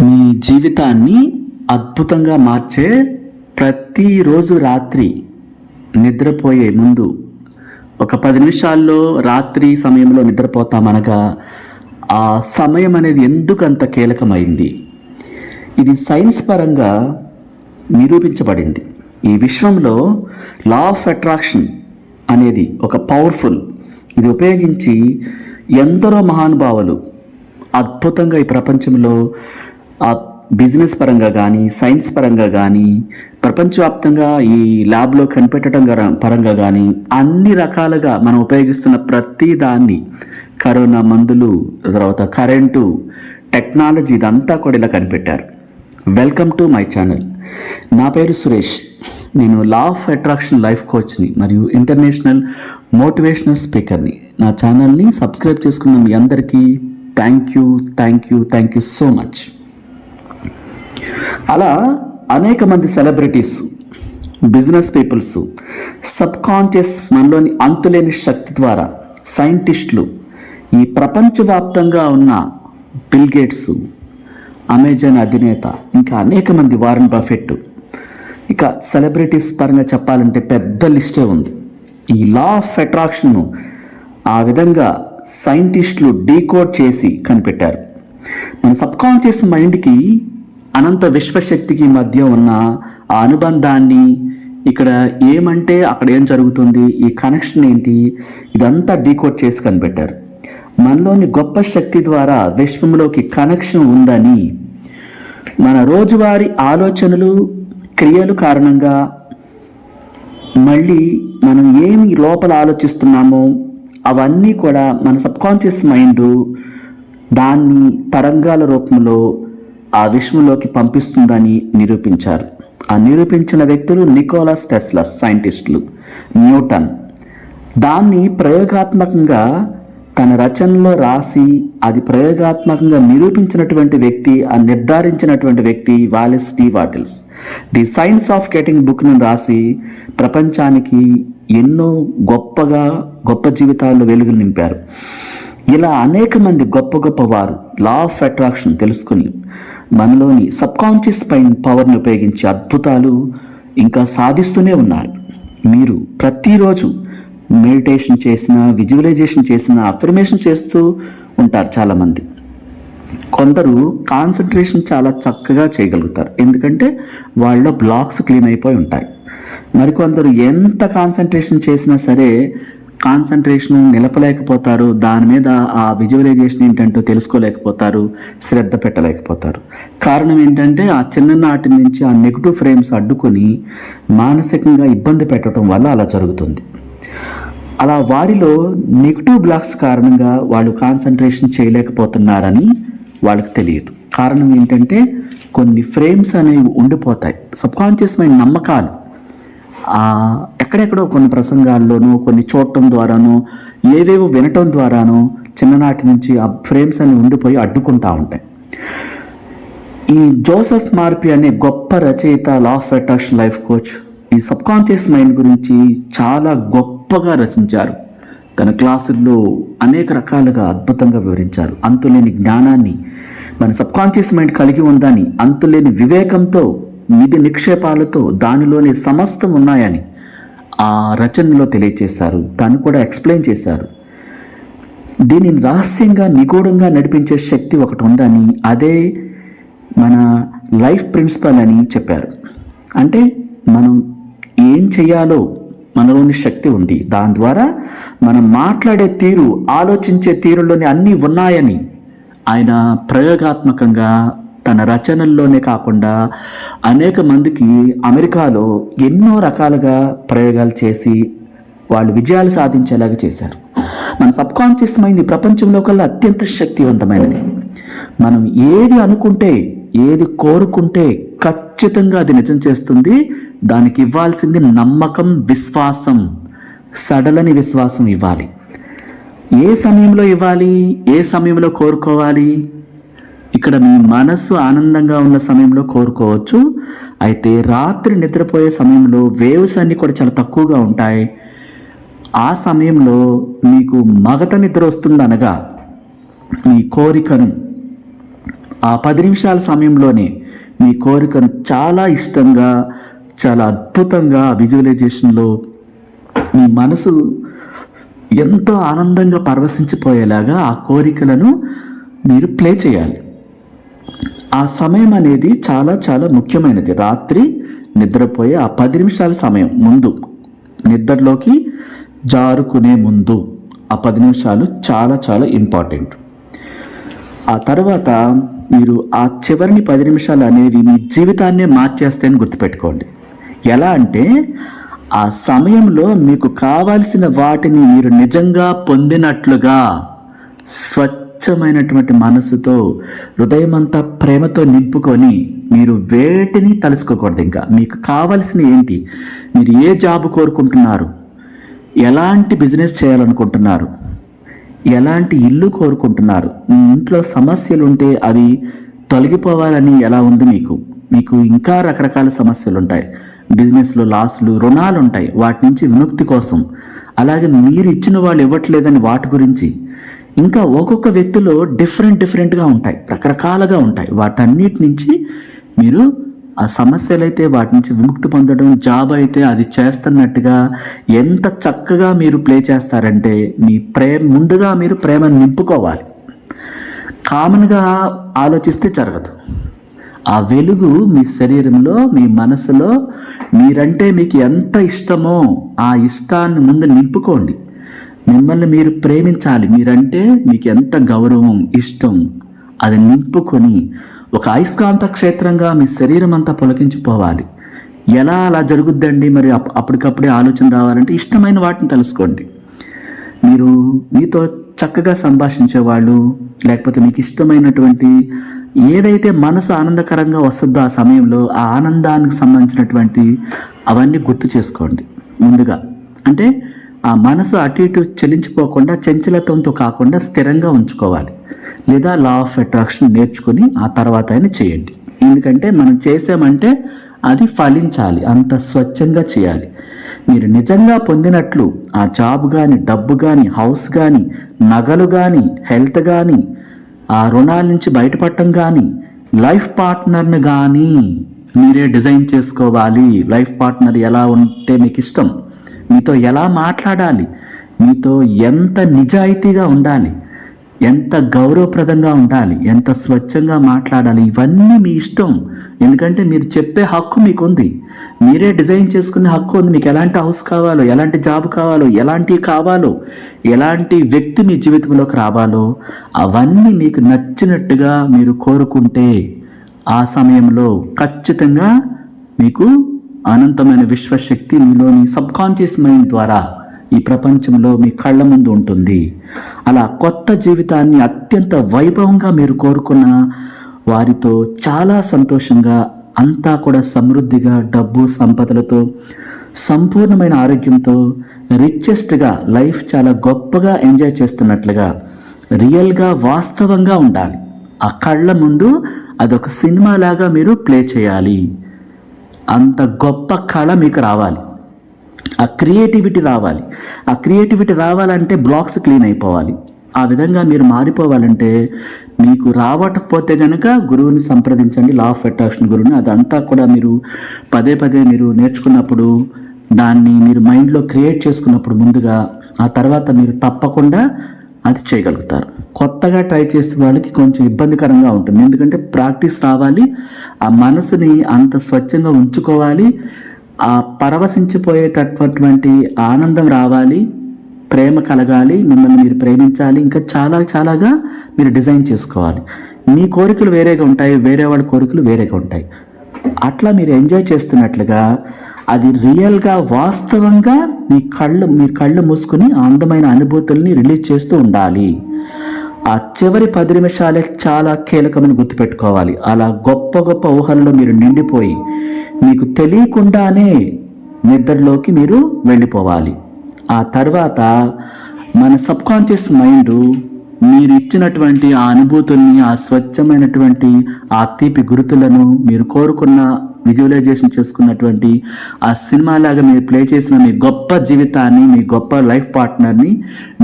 మీ జీవితాన్ని అద్భుతంగా మార్చే ప్రతిరోజు రాత్రి నిద్రపోయే ముందు ఒక 10 నిమిషాల్లో రాత్రి సమయంలో నిద్రపోతామనగా ఆ సమయం అనేది ఎందుకు అంత కీలకమైంది? ఇది సైన్స్ పరంగా నిరూపించబడింది. ఈ విశ్వంలో లా ఆఫ్ అట్రాక్షన్ అనేది ఒక పవర్ఫుల్, ఇది ఉపయోగించి ఎందరో మహానుభావులు అద్భుతంగా ఈ ప్రపంచంలో బిజినెస్ పరంగా కానీ సైన్స్ పరంగా కానీ ప్రపంచవ్యాప్తంగా ఈ ల్యాబ్లో కనిపెట్టడం పరంగా కానీ అన్ని రకాలుగా మనం ఉపయోగిస్తున్న ప్రతి దాన్ని, కరోనా మందులు, తర్వాత కరెంటు, టెక్నాలజీ, ఇదంతా కూడా ఇలా కనిపెట్టారు. Welcome to my channel. నా పేరు సురేష్. నేను లా ఆఫ్ అట్రాక్షన్ లైఫ్ కోచ్ని మరియు ఇంటర్నేషనల్ మోటివేషనల్ స్పీకర్ని. నా ఛానల్ని సబ్స్క్రైబ్ చేసుకున్న మీ అందరికీ థ్యాంక్ యూ సో మచ్. అలా అనేక మంది celebrities, business peoples, subconscious మనలోని అంతులేని శక్తి ద్వారా సైంటిస్టులు, ఈ ప్రపంచవ్యాప్తంగా ఉన్న బిల్ గేట్స్, అమెజాన్ అధినేత, ఇంకా అనేక మంది, వారెన్ బఫెట్, ఇక సెలబ్రిటీస్ పరంగా చెప్పాలంటే పెద్ద లిస్టే ఉంది. ఈ లా ఆఫ్ అట్రాక్షన్ను ఆ విధంగా సైంటిస్టులు డీకోడ్ చేసి కనిపెట్టారు. మన సబ్కాన్షియస్ మైండ్కి అనంత విశ్వశక్తికి మధ్య ఉన్న ఆ అనుబంధాన్ని, ఇక్కడ ఏమంటే అక్కడ ఏం జరుగుతుంది, ఈ కనెక్షన్ ఏంటి, ఇదంతా డీకోడ్ చేసి కనిపెట్టారు. మనలోని గొప్ప శక్తి ద్వారా విశ్వంలోకి కనెక్షన్ ఉందని, మన రోజువారీ ఆలోచనలు, క్రియలు కారణంగా మళ్ళీ మనం ఏమి లోపల ఆలోచిస్తున్నామో అవన్నీ కూడా మన సబ్కాన్షియస్ మైండ్ దాన్ని తరంగాల రూపంలో ఆ విశ్వంలోకి పంపిస్తుందని నిరూపించారు. ఆ నిరూపించిన వ్యక్తులు నికోలస్ టెస్లా, సైంటిస్టులు, న్యూటన్. దాన్ని ప్రయోగాత్మకంగా తన రచనలో రాసి అది ప్రయోగాత్మకంగా నిరూపించినటువంటి వ్యక్తి, ఆ నిర్ధారించినటువంటి వ్యక్తి Wallace D Wattles. The science of getting బుక్ను రాసి ప్రపంచానికి ఎన్నో గొప్ప జీవితాల్లో వెలుగులు నింపారు. ఇలా అనేక మంది గొప్ప వారు లా ఆఫ్ అట్రాక్షన్ తెలుసుకుని మనలోని సబ్కాన్షియస్ పవర్ని ఉపయోగించి అద్భుతాలు ఇంకా సాధిస్తూనే ఉన్నారు. మీరు ప్రతిరోజు మెడిటేషన్ చేసినా, విజువలైజేషన్ చేసినా, అఫర్మేషన్ చేస్తూ ఉంటారు చాలామంది. కొందరు కాన్సన్ట్రేషన్ చాలా చక్కగా చేయగలుగుతారు, ఎందుకంటే వాళ్ళ బ్లాక్స్ క్లీన్ అయిపోయి ఉంటాయి. మరికొందరు ఎంత కాన్సన్ట్రేషన్ చేసినా సరే కాన్సన్ట్రేషన్ నిలపలేకపోతారు, దాని మీద ఆ విజువలైజేషన్ ఏంటంటో తెలుసుకోలేకపోతారు, శ్రద్ధ పెట్టలేకపోతారు. కారణం ఏంటంటే ఆ చిన్ననాటి నుంచి ఆ నెగిటివ్ ఫ్రేమ్స్ అడ్డుకొని మానసికంగా ఇబ్బంది పెట్టడం వల్ల అలా జరుగుతుంది. అలా వారిలో నెగిటివ్ బ్లాక్స్ కారణంగా వాళ్ళు కాన్సన్ట్రేషన్ చేయలేకపోతున్నారని వాళ్ళకి తెలియదు. కారణం ఏంటంటే కొన్ని ఫ్రేమ్స్ అనేవి ఉండిపోతాయి. సబ్కాన్షియస్ మైండ్ నమ్మకాలు ఎక్కడెక్కడో కొన్ని ప్రసంగాల్లోనూ, కొన్ని చూడటం ద్వారానో, ఏవేవో వినటం ద్వారానో చిన్ననాటి నుంచి ఆ ఫ్రేమ్స్ అన్ని ఉండిపోయి అడ్డుకుంటూ ఉంటాయి. ఈ జోసెఫ్ మార్పీ అనే గొప్ప రచయిత, law of attraction life coach, ఈ సబ్కాన్షియస్ మైండ్ గురించి చాలా గొప్పగా రచించారు. తన క్లాసుల్లో అనేక రకాలుగా అద్భుతంగా వివరించారు. అంతులేని జ్ఞానాన్ని మన సబ్కాన్షియస్ మైండ్ కలిగి ఉందని, అంతులేని వివేకంతో, నిధి నిక్షేపాలతో దానిలోని సమస్తం ఉన్నాయని ఆ రచనలో తెలియచేశారు. దాన్ని కూడా ఎక్స్ప్లెయిన్ చేశారు. దీనిని రహస్యంగా, నిగూఢంగా నడిపించే శక్తి ఒకటి ఉందని, అదే మన లైఫ్ ప్రిన్సిపల్ అని చెప్పారు. అంటే మనం ఏం చేయాలో మనలోని శక్తి ఉంది. దాని ద్వారా మనం మాట్లాడే తీరు, ఆలోచించే తీరులోని అన్నీ ఉన్నాయని ఆయన ప్రయోగాత్మకంగా తన రచనల్లోనే కాకుండా అనేక మందికి అమెరికాలో ఎన్నో రకాలుగా ప్రయోగాలు చేసి వాళ్ళు విజయాలు సాధించేలాగా చేశారు. మన సబ్కాన్షియస్ మైండ్ ప్రపంచంలో కల్లా అత్యంత శక్తివంతమైనది. మనం ఏది అనుకుంటే, ఏది కోరుకుంటే ఖచ్చితంగా అది నిజం చేస్తుంది. దానికి ఇవ్వాల్సింది నమ్మకం, విశ్వాసం, సడలని విశ్వాసం ఇవ్వాలి. ఏ సమయంలో ఇవ్వాలి, ఏ సమయంలో కోరుకోవాలి? ఇక్కడ మీ మనస్సు ఆనందంగా ఉన్న సమయంలో కోరుకోవచ్చు. అయితే రాత్రి నిద్రపోయే సమయంలో వేవ్స్ అన్నీ కూడా చాలా తక్కువగా ఉంటాయి. ఆ సమయంలో మీకు మగత నిద్ర వస్తుందనగా మీ కోరికను ఆ 10 నిమిషాల సమయంలోనే మీ కోరికను చాలా ఇష్టంగా, చాలా అద్భుతంగా విజువలైజేషన్లో మీ మనసు ఎంతో ఆనందంగా పరవశించిపోయేలాగా ఆ కోరికలను మీరు ప్లే చేయాలి. ఆ సమయం అనేది చాలా చాలా ముఖ్యమైనది. రాత్రి నిద్రపోయే ఆ 10 నిమిషాల సమయం ముందు, నిద్రలోకి జారుకునే ముందు ఆ 10 నిమిషాలు చాలా చాలా ఇంపార్టెంట్. ఆ తర్వాత మీరు ఆ చివరిని 10 నిమిషాలు అనేవి మీ జీవితాన్నే మార్చేస్తాయని గుర్తుపెట్టుకోండి. ఎలా అంటే ఆ సమయంలో మీకు కావాల్సిన వాటిని మీరు నిజంగా పొందినట్లుగా స్వచ్ఛమైనటువంటి మనసుతో, హృదయమంతా ప్రేమతో నింపుకొని మీరు వేటిని తలుసుకోకూడదు. ఇంకా మీకు కావాల్సిన ఏంటి, మీరు ఏ జాబ్ కోరుకుంటున్నారు, ఎలాంటి బిజినెస్ చేయాలనుకుంటున్నారు, ఎలాంటి ఇల్లు కోరుకుంటున్నారు, మీ ఇంట్లో సమస్యలు ఉంటే అవి తొలగిపోవాలని ఎలా ఉంది మీకు ఇంకా రకరకాల సమస్యలు ఉంటాయి. బిజినెస్లో లాస్లు, రుణాలు ఉంటాయి, వాటి నుంచి విముక్తి కోసం. అలాగే మీరు ఇచ్చిన వాళ్ళు ఇవ్వట్లేదని వాటి గురించి, ఇంకా ఒక్కొక్క వ్యక్తిలో డిఫరెంట్గా ఉంటాయి, రకరకాలుగా ఉంటాయి. వాటన్నిటి నుంచి మీరు ఆ సమస్యలు అయితే వాటి నుంచి విముక్తి పొందడం, జాబ్ అయితే అది చేస్తున్నట్టుగా ఎంత చక్కగా మీరు ప్లే చేస్తారంటే మీ ముందుగా మీరు ప్రేమను నింపుకోవాలి. కామన్గా ఆలోచిస్తే జరగదు. ఆ వెలుగు మీ శరీరంలో, మీ మనసులో మీరంటే మీకు ఎంత ఇష్టమో ఆ ఇష్టాన్ని ముందు నింపుకోండి. మిమ్మల్ని మీరు ప్రేమించాలి. మీరంటే మీకు ఎంత గౌరవం, ఇష్టం, అది నింపుకొని ఒక అయస్కాంత క్షేత్రంగా మీ శరీరం అంతా పులకించిపోవాలి. ఎలా అలా జరుగుద్దండి? మరి అప్పటికప్పుడే ఆలోచన రావాలంటే ఇష్టమైన వాటిని తెలుసుకోండి. మీరు మీతో చక్కగా సంభాషించేవాళ్ళు, లేకపోతే మీకు ఇష్టమైనటువంటి ఏదైతే మనసు ఆనందకరంగా వస్తుందో ఆ సమయంలో ఆ ఆనందానికి సంబంధించినటువంటి అవన్నీ గుర్తు చేసుకోండి ముందుగా. అంటే ఆ మనసు అటు ఇటు చలించిపోకుండా, చంచలత్వంతో కాకుండా స్థిరంగా ఉంచుకోవాలి. లేదా లా ఆఫ్ అట్రాక్షన్ నేర్చుకుని ఆ తర్వాత అయినా చేయండి. ఎందుకంటే మనం చేసామంటే అది ఫలించాలి, అంత స్వచ్ఛంగా చేయాలి. మీరు నిజంగా పొందినట్లు ఆ జాబ్ కానీ, డబ్బు కానీ, హౌస్ కానీ, నగలు కానీ, హెల్త్ కానీ, ఆ రుణాల నుంచి బయటపడటం కానీ, లైఫ్ పార్ట్నర్ని కానీ మీరే డిజైన్ చేసుకోవాలి. లైఫ్ పార్ట్నర్ ఎలా ఉంటే మీకు ఇష్టం, మీతో ఎలా మాట్లాడాలి, మీతో ఎంత నిజాయితీగా ఉండాలి, ఎంత గౌరవప్రదంగా ఉండాలి, ఎంత స్వచ్ఛంగా మాట్లాడాలి, ఇవన్నీ మీ ఇష్టం. ఎందుకంటే మీరు చెప్పే హక్కు మీకుంది, మీరే డిజైన్ చేసుకునే హక్కు ఉంది. మీకు ఎలాంటి హౌస్ కావాలో, ఎలాంటి జాబ్ కావాలో, ఎలాంటివి కావాలో, ఎలాంటి వ్యక్తి మీ జీవితంలోకి రావాలో అవన్నీ మీకు నచ్చినట్టుగా మీరు కోరుకుంటే ఆ సమయంలో ఖచ్చితంగా మీకు అనంతమైన విశ్వశక్తి మీలోని సబ్కాన్షియస్ మైండ్ ద్వారా ఈ ప్రపంచంలో మీ కళ్ళ ముందు ఉంటుంది. అలా కొత్త జీవితాన్ని అత్యంత వైభవంగా మీరు కోరుకున్న వారితో చాలా సంతోషంగా, అంతా కూడా సమృద్ధిగా, డబ్బు సంపదలతో, సంపూర్ణమైన ఆరోగ్యంతో, రిచెస్ట్గా, లైఫ్ చాలా గొప్పగా ఎంజాయ్ చేస్తున్నట్లుగా, రియల్గా, వాస్తవంగా ఉండాలి. ఆ కళ్ళ ముందు అదొక సినిమా లాగా మీరు ప్లే చేయాలి. అంత గొప్ప కళ మీకు రావాలి. ఆ క్రియేటివిటీ రావాలి. ఆ క్రియేటివిటీ రావాలంటే బ్లాక్స్ క్లీన్ అయిపోవాలి. ఆ విధంగా మీరు మారిపోవాలంటే మీకు రావకపోతే కనుక గురువుని సంప్రదించండి, లా ఆఫ్ అట్రాక్షన్ గురువుని. అదంతా కూడా మీరు పదే మీరు నేర్చుకున్నప్పుడు, దాన్ని మీరు మైండ్లో క్రియేట్ చేసుకున్నప్పుడు ముందుగా, ఆ తర్వాత మీరు తప్పకుండా అది చేయగలుగుతారు. కొత్తగా ట్రై చేసే వాళ్ళకి కొంచెం ఇబ్బందికరంగా ఉంటుంది. ఎందుకంటే ప్రాక్టీస్ రావాలి, ఆ మనసుని అంత స్వచ్ఛంగా ఉంచుకోవాలి, ఆ పరవశించిపోయేటటువంటి ఆనందం రావాలి, ప్రేమ కలగాలి, మిమ్మల్ని మీరు ప్రేమించాలి, ఇంకా చాలాగా మీరు డిజైన్ చేసుకోవాలి. మీ కోరికలు వేరేగా ఉంటాయి, వేరే వాళ్ళ కోరికలు వేరేగా ఉంటాయి. అట్లా మీరు ఎంజాయ్ చేస్తున్నట్లుగా అది రియల్గా, వాస్తవంగా మీరు కళ్ళు మూసుకుని ఆ అందమైన అనుభూతుల్ని రిలీజ్ చేస్తూ ఉండాలి. ఆ చివరి 10 నిమిషాలే చాలా కీలకమని గుర్తుపెట్టుకోవాలి. అలా గొప్ప ఊహల్లో మీరు నిండిపోయి మీకు తెలియకుండానే నిద్రలోకి మీరు వెళ్ళిపోవాలి. ఆ తర్వాత మన సబ్కాన్షియస్ మైండ్ మీరు ఇచ్చినటువంటి ఆ అనుభూతుల్ని, ఆ స్వచ్ఛమైనటువంటి ఆ తీపి గుర్తులను, మీరు కోరుకున్న విజువలైజేషన్ చేసుకున్నటువంటి ఆ సినిమాలాగా మీరు ప్లే చేసిన మీ గొప్ప జీవితాన్ని, మీ గొప్ప లైఫ్ పార్ట్నర్ని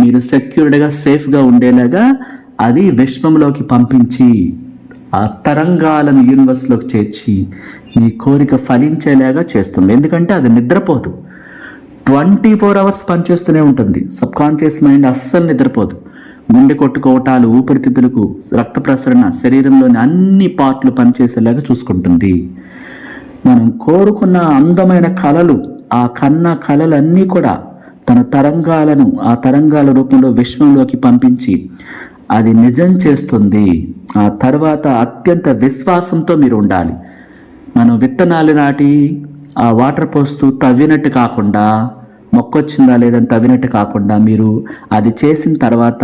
మీరు సెక్యూర్డ్గా, సేఫ్గా ఉండేలాగా అది విశ్వంలోకి పంపించి ఆ తరంగాలను యూనివర్స్లోకి చేర్చి మీ కోరిక ఫలించేలాగా చేస్తుంది. ఎందుకంటే అది నిద్రపోదు, 24 hours పనిచేస్తూనే ఉంటుంది. సబ్కాన్షియస్ మైండ్ అస్సలు నిద్రపోదు. గుండె కొట్టుకోవటాలు, ఊపిరితిత్తులకు రక్త ప్రసరణ, శరీరంలోని అన్ని పార్ట్లు పనిచేసేలాగా చూసుకుంటుంది. మనం కోరుకున్న అందమైన కళలు, ఆ కన్న కళలన్నీ కూడా తన తరంగాలను ఆ తరంగాల రూపంలో విశ్వంలోకి పంపించి అది నిజం చేస్తుంది. ఆ తర్వాత అత్యంత విశ్వాసంతో మీరు ఉండాలి. మనం విత్తనాలు నాటి ఆ వాటర్ పోస్తూ తవ్వినట్టు కాకుండా, మొక్కొచ్చిందా లేదని తవ్వినట్టు కాకుండా, మీరు అది చేసిన తర్వాత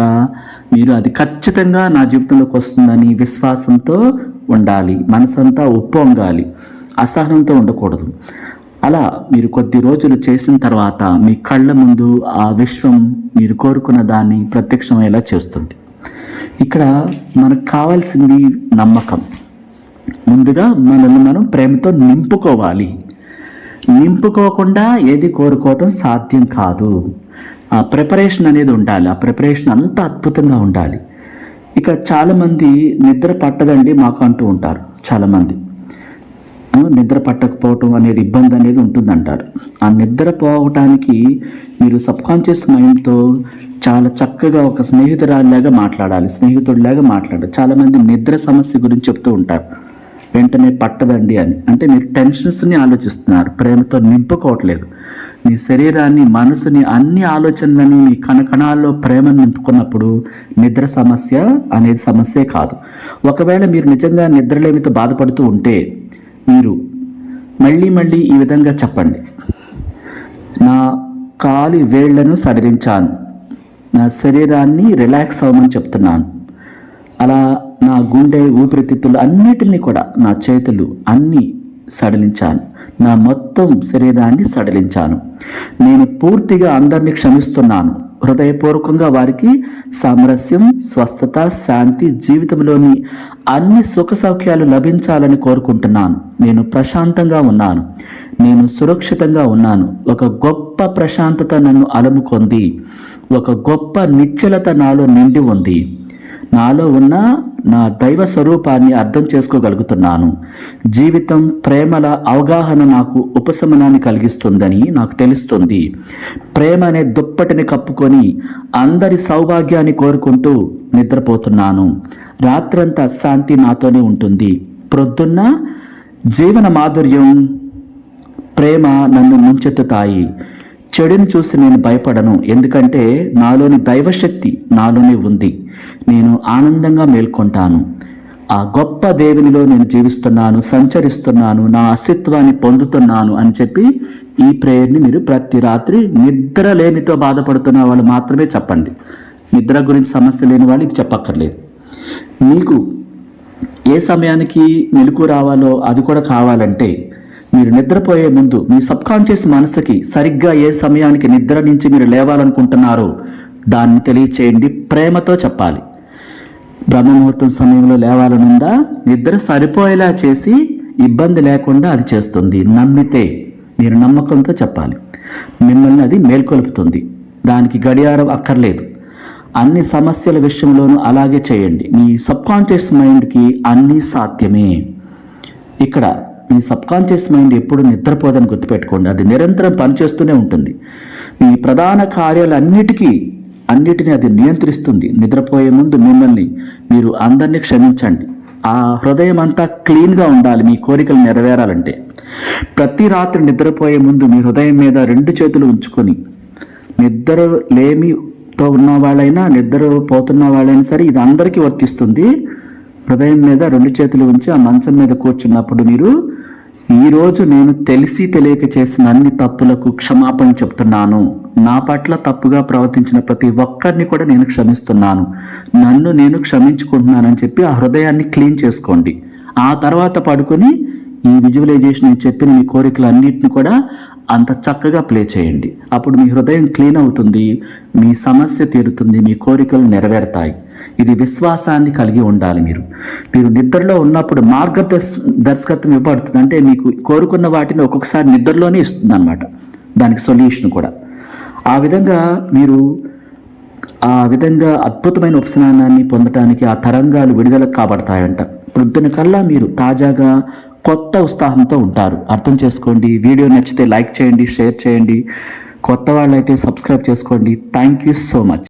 మీరు అది ఖచ్చితంగా నా జీవితంలోకి వస్తుందని విశ్వాసంతో ఉండాలి. మనసంతా ఉప్పొంగాలి, అసహనంతో ఉండకూడదు. అలా మీరు కొద్ది రోజులు చేసిన తర్వాత మీ కళ్ళ ముందు ఆ విశ్వం మీరు కోరుకున్న దాన్ని ప్రత్యక్షమయ్యేలా చేస్తుంది. ఇక్కడ మనకు కావాల్సింది నమ్మకం. ముందుగా మనల్ని మనం ప్రేమతో నింపుకోవాలి. నింపుకోకుండా ఏది కోరుకోవటం సాధ్యం కాదు. ఆ ప్రిపరేషన్ అనేది ఉండాలి. ఆ ప్రిపరేషన్ అంత అద్భుతంగా ఉండాలి. ఇక చాలామంది నిద్ర పట్టదండి మాకు అంటూ ఉంటారు. చాలామంది నిద్ర పట్టకపోవటం అనేది ఇబ్బంది అనేది ఉంటుందంటారు. ఆ నిద్ర పోవటానికి మీరు సబ్కాన్షియస్ మైండ్తో చాలా చక్కగా ఒక స్నేహితుడిలాగా మాట్లాడాలి. చాలామంది నిద్ర సమస్య గురించి చెప్తూ ఉంటారు, వెంటనే పట్టదండి అని. అంటే మీరు టెన్షన్స్ని ఆలోచిస్తున్నారు, ప్రేమతో నింపుకోవట్లేదు. మీ శరీరాన్ని, మనసుని, అన్ని ఆలోచనలని మీ కణకణాల్లో ప్రేమను నింపుకున్నప్పుడు నిద్ర సమస్య అనేది సమస్యే కాదు. ఒకవేళ మీరు నిజంగా నిద్రలేమితో బాధపడుతూ ఉంటే మీరు మళ్ళీ ఈ విధంగా చెప్పండి: నా కాలి వేళ్లను సడలించాను, నా శరీరాన్ని రిలాక్స్ అవ్వమని చెప్తున్నాను. అలా నా గుండె, ఊపిరితిత్తులు అన్నిటినీ కూడా, నా చేతులు అన్నీ సడలించాను, నా మొత్తం శరీరాన్ని సడలించాను. నేను పూర్తిగా అందరినీ క్షమిస్తున్నాను. హృదయపూర్వకంగా వారికి సామరస్యం, స్వస్థత, శాంతి, జీవితంలోని అన్ని సుఖ సౌఖ్యాలు లభించాలని కోరుకుంటున్నాను. నేను ప్రశాంతంగా ఉన్నాను, నేను సురక్షితంగా ఉన్నాను. ఒక గొప్ప ప్రశాంతత నన్ను అలుముకొంది, ఒక గొప్ప నిశ్చలత నాలో నిండి ఉంది. నాలో ఉన్న నా దైవ స్వరూపాన్ని అర్థం చేసుకోగలుగుతున్నాను. జీవితం, ప్రేమల అవగాహన నాకు ఉపశమనాన్ని కలిగిస్తుందని నాకు తెలుస్తుంది. ప్రేమ అనే దుప్పటిని కప్పుకొని అందరి సౌభాగ్యాన్ని కోరుకుంటూ నిద్రపోతున్నాను. రాత్రంతా శాంతి నాతోనే ఉంటుంది. ప్రొద్దున్న జీవన మాధుర్యం, ప్రేమ నన్ను ముంచెత్తుతాయి. చెడుని చూసి నేను భయపడను, ఎందుకంటే నాలోని దైవశక్తి నాలోనే ఉంది. నేను ఆనందంగా మేల్కొంటాను. ఆ గొప్ప దేవునిలో నేను జీవిస్తున్నాను, సంచరిస్తున్నాను, నా అస్తిత్వాన్ని పొందుతున్నాను అని చెప్పి ఈ ప్రేయర్ని మీరు ప్రతి రాత్రి నిద్రలేమితో బాధపడుతున్న వాళ్ళు మాత్రమే చెప్పండి. నిద్ర గురించి సమస్య లేని వాళ్ళు ఇది చెప్పక్కర్లేదు. మీకు ఏ సమయానికి మెలకు రావాలో అది కూడా కావాలంటే మీరు నిద్రపోయే ముందు మీ సబ్కాన్షియస్ మనసుకి సరిగ్గా ఏ సమయానికి నిద్ర నుంచి మీరు లేవాలనుకుంటున్నారో దాన్ని తెలియచేయండి. ప్రేమతో చెప్పాలి. బ్రహ్మముహూర్తం సమయంలో లేవాలనుందా, నిద్ర సరిపోయేలా చేసి ఇబ్బంది లేకుండా అది చేస్తుంది. నమ్మితే, మీరు నమ్మకంతో చెప్పాలి. మిమ్మల్ని అది మేల్కొల్పుతుంది. దానికి గడియారం అక్కర్లేదు. అన్ని సమస్యల విషయంలోనూ అలాగే చేయండి. మీ సబ్కాన్షియస్ మైండ్కి అన్నీ సాధ్యమే. ఇక్కడ మీ సబ్కాన్షియస్ మైండ్ ఎప్పుడు నిద్రపోదని గుర్తుపెట్టుకోండి. అది నిరంతరం పనిచేస్తూనే ఉంటుంది. మీ ప్రధాన అన్నిటినీ అది నియంత్రిస్తుంది. నిద్రపోయే ముందు మిమ్మల్ని మీరు అందరినీ క్షమించండి. ఆ హృదయం అంతా క్లీన్గా ఉండాలి మీ కోరికలు నెరవేరాలంటే. ప్రతి రాత్రి నిద్రపోయే ముందు మీ హృదయం మీద 2 చేతులు ఉంచుకొని, నిద్ర లేమితో ఉన్న వాళ్ళైనా నిద్రపోతున్న వాళ్ళైనా సరే ఇది అందరికీ వర్తిస్తుంది. హృదయం మీద 2 చేతులు ఉంచి ఆ మంచం మీద కూర్చున్నప్పుడు మీరు, ఈరోజు నేను తెలిసి తెలియక చేసిన అన్ని తప్పులకు క్షమాపణ చెప్తున్నాను. నా పట్ల తప్పుగా ప్రవర్తించిన ప్రతి ఒక్కరిని కూడా నేను క్షమిస్తున్నాను. నన్ను నేను క్షమించుకుంటున్నానని చెప్పి ఆ హృదయాన్ని క్లీన్ చేసుకోండి. ఆ తర్వాత పడుకొని ఈ విజువలైజేషన్ చెప్పిన మీ కోరికలు అన్నిటిని కూడా అంత చక్కగా ప్లే చేయండి. అప్పుడు మీ హృదయం క్లీన్ అవుతుంది, మీ సమస్య తీరుతుంది, మీ కోరికలు నెరవేరుతాయి. ఇది విశ్వాసాన్ని కలిగి ఉండాలి. మీరు నిద్రలో ఉన్నప్పుడు మార్గదర్శకత్వం ఇవ్వబడుతుంది. అంటే మీకు కోరుకున్న వాటిని ఒక్కొక్కసారి నిద్రలోనే ఇస్తుంది అన్నమాట, దానికి సొల్యూషన్ కూడా. ఆ విధంగా అద్భుతమైన ఉపశమనాన్ని పొందటానికి ఆ తరంగాలు విడుదల కాబడతాయంట. ప్రొద్దున కల్లా మీరు తాజాగా కొత్త ఉత్సాహంతో ఉంటారు. అర్థం చేసుకోండి. వీడియో నచ్చితే లైక్ చేయండి, షేర్ చేయండి. కొత్త వాళ్ళైతే సబ్స్క్రైబ్ చేసుకోండి. Thank you so much.